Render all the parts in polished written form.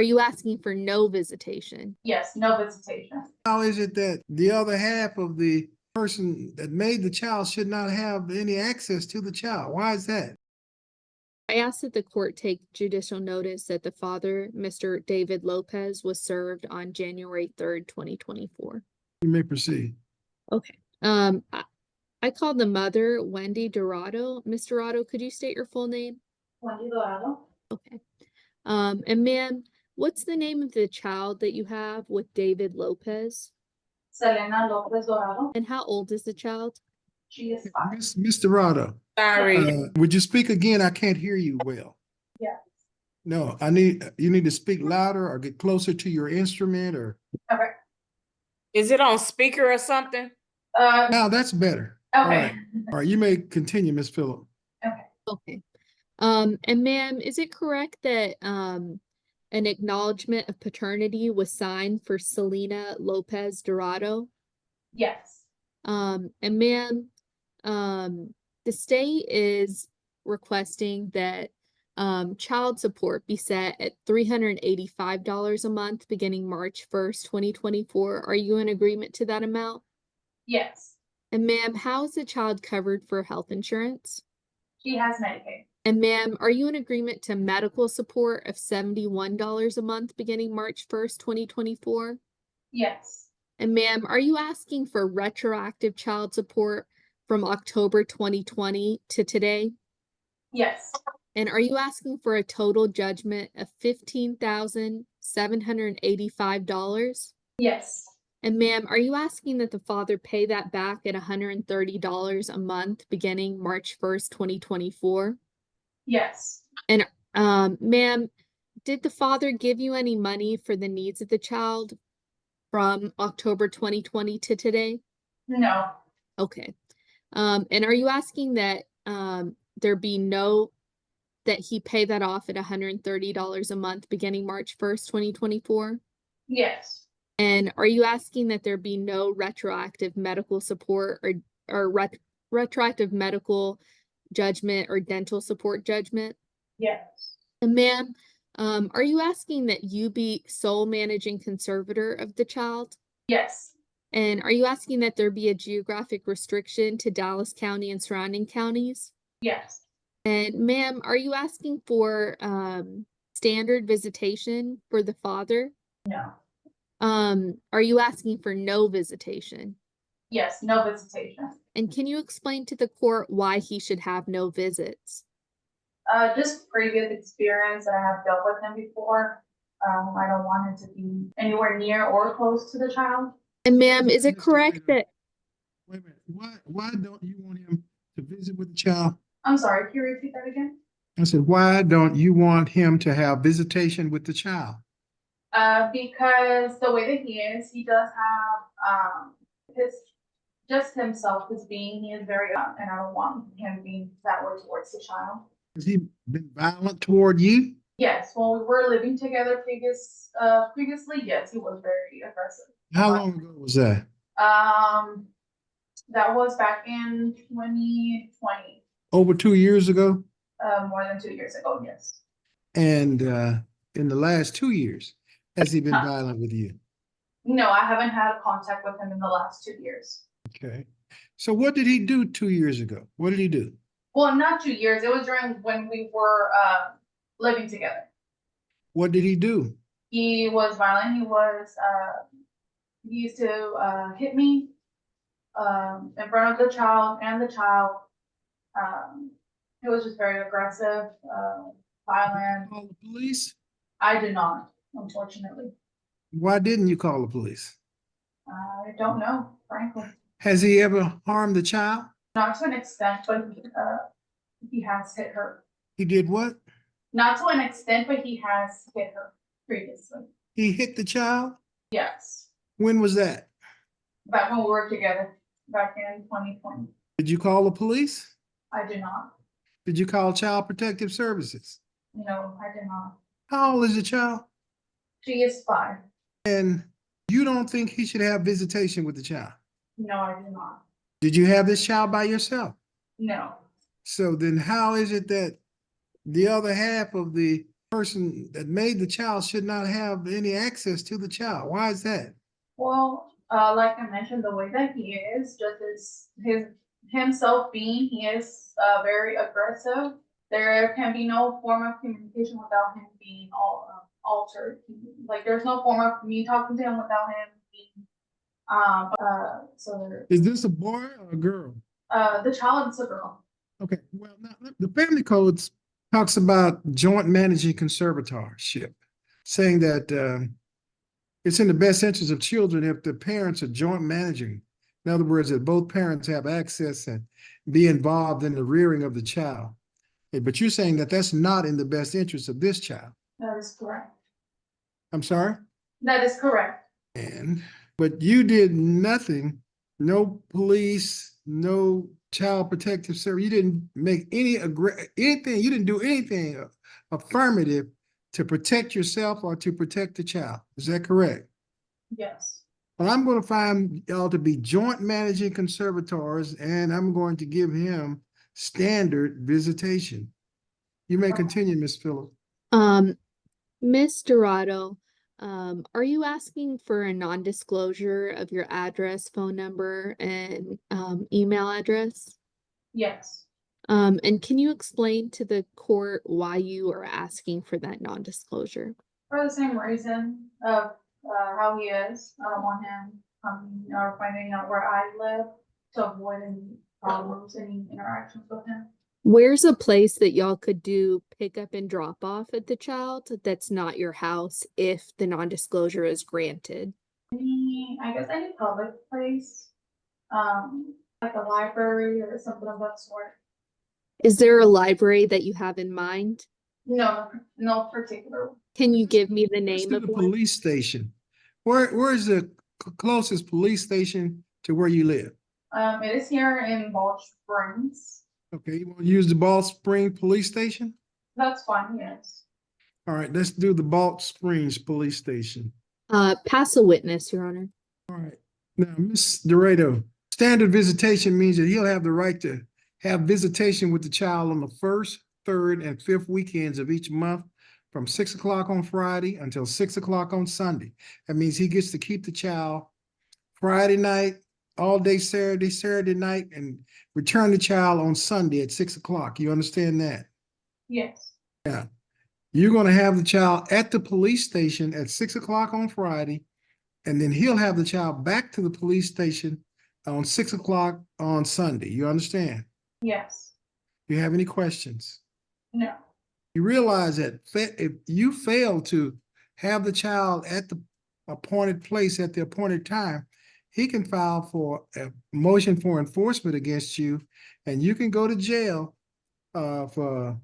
Are you asking for no visitation? Yes, no visitation. How is it that the other half of the person that made the child should not have any access to the child? Why is that? I ask that the court take judicial notice that the father, Mr. David Lopez, was served on January 3rd, 2024. You may proceed. Okay. I called the mother, Wendy Dorado. Ms. Dorado, could you state your full name? Wendy Dorado. Okay. And ma'am, what's the name of the child that you have with David Lopez? Selena Lopez Dorado. And how old is the child? She is 5. Miss Dorado, Sorry. would you speak again? I can't hear you well. Yeah. No, you need to speak louder or get closer to your instrument or. Okay. Is it on speaker or something? Now that's better. Okay. All right, you may continue, Miss Phillip. Okay. Okay. And ma'am, is it correct that an acknowledgement of paternity was signed for Selena Lopez Dorado? Yes. And ma'am, the state is requesting that child support be set at $385 a month beginning March 1st, 2024. Are you in agreement to that amount? Yes. And ma'am, how is the child covered for health insurance? She has Medicaid. And ma'am, are you in agreement to medical support of $71 a month beginning March 1st, 2024? Yes. And ma'am, are you asking for retroactive child support from October 2020 to today? Yes. And are you asking for a total judgment of $15,785? Yes. And ma'am, are you asking that the father pay that back at $130 a month beginning March 1st, 2024? Yes. And ma'am, did the father give you any money for the needs of the child from October 2020 to today? No. Okay. And are you asking that there be that he pay that off at $130 a month beginning March 1st, 2024? Yes. And are you asking that there be no retroactive medical support or retroactive medical judgment or dental support judgment? Yes. And ma'am, are you asking that you be sole managing conservator of the child? Yes. And are you asking that there be a geographic restriction to Dallas County and surrounding counties? Yes. And ma'am, are you asking for standard visitation for the father? No. Are you asking for no visitation? Yes. No visitation. And can you explain to the court why he should have no visits? Just previous experience that I have dealt with him before. I don't want him to be anywhere near or close to the child. And ma'am, is it correct that Wait a minute. Why don't you want him to visit with the child? I'm sorry, can you repeat that again? I said, why don't you want him to have visitation with the child? Because the way that he is, he does have just himself, his being, he is very and I don't want him being that way towards the child. Has he been violent toward you? Yes, when we were living together previously, yes, he was very aggressive. How long ago was that? That was back in 2020. Over 2 years ago? More than 2 years ago, yes. And in the last 2 years, has he been violent with you? No, I haven't had contact with him in the last 2 years. Okay. So what did he do 2 years ago? What did he do? Well, not 2 years. It was during when we were living together. What did he do? He was violent. He used to hit me in front of the child and the child. He was just very aggressive, violent. Call the police? I did not, unfortunately. Why didn't you call the police? I don't know, frankly. Has he ever harmed the child? Not to an extent, but he has hit her. He did what? Not to an extent, but he has hit her previously. He hit the child? Yes. When was that? Back when we were together, back in 2020. Did you call the police? I did not. Did you call Child Protective Services? No, I did not. How old is the child? She is 5. And you don't think he should have visitation with the child? No, I do not. Did you have this child by yourself? No. So then how is it that the other half of the person that made the child should not have any access to the child. Why is that? Well, like I mentioned, the way that he is, just as himself being, he is very aggressive. There can be no form of communication without him being altered. Like there's no form of me talking to him without him being Is this a boy or a girl? the child is a girl. Okay, well, now, the family codes talks about joint managing conservatorship, saying that it's in the best interest of children if the parents are joint managing. In other words, that both parents have access and be involved in the rearing of the child. But you're saying that that's not in the best interest of this child. That is correct. I'm sorry? That is correct. But you did nothing, no police, no child protective service. You didn't make anything, you didn't do anything affirmative to protect yourself or to protect the child. Is that correct? Yes. Well, I'm going to find y'all to be joint managing conservators, and I'm going to give him standard visitation. You may continue, Ms. Phillips. Ms. Dorado, are you asking for a non-disclosure of your address, phone number, and email address? Yes. And can you explain to the court why you are asking for that non-disclosure? For the same reason of how he is. I don't want him coming or finding out where I live to avoid any problems, any interactions with him. Where's a place that y'all could do pick up and drop off at the child that's not your house if the non-disclosure is granted? I guess any public place, like a library or something of that sort. Is there a library that you have in mind? No, no particular. Can you give me the Let's name do of the one? police station. Where is the closest police station to where you live? It is here in Balch Springs. Okay, you want to use the Balch Springs Police Station? That's fine, yes. All right, let's do the Balch Springs Police Station. Pass a witness, Your Honor. All right. Now, Ms. Dorado, standard visitation means that he'll have the right to have visitation with the child on the first, third, and fifth weekends of each month from 6 o'clock on Friday until 6 o'clock on Sunday. That means he gets to keep the child Friday night, all day Saturday night, and return the child on Sunday at 6 o'clock. You understand that? Yes. Yeah. You're going to have the child at the police station at 6 o'clock on Friday, and then he'll have the child back to the police station on 6 o'clock on Sunday. You understand? Yes. You have any questions? No. You realize that if you fail to have the child at the appointed place at the appointed time, he can file for a motion for enforcement against you, and you can go to jail for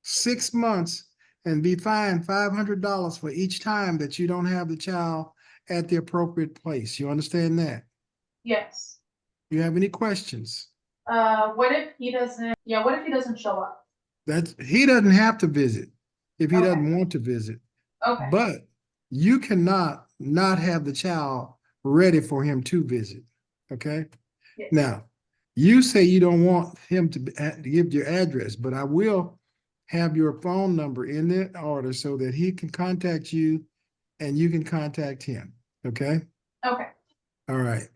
6 months and be fined $500 for each time that you don't have the child at the appropriate place. You understand that? Yes. You have any questions? What if he doesn't show up? He doesn't have to visit if he Okay. doesn't want to visit, Okay. but you cannot not have the child ready for him to visit, okay? Yes. Now, you say you don't want him to give your address, but I will have your phone number in the order so that he can contact you and you can contact him, okay? Okay. All right.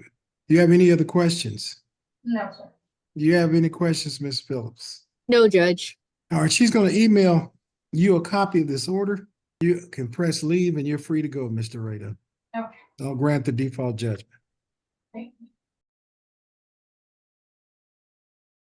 Do you have any other questions? No, sir. Do you have any questions, Ms. Phillips? No, Judge. All right, she's going to email you a copy of this order. You can press leave and you're free to go, Mr. Rado. Okay. I'll grant the default judgment.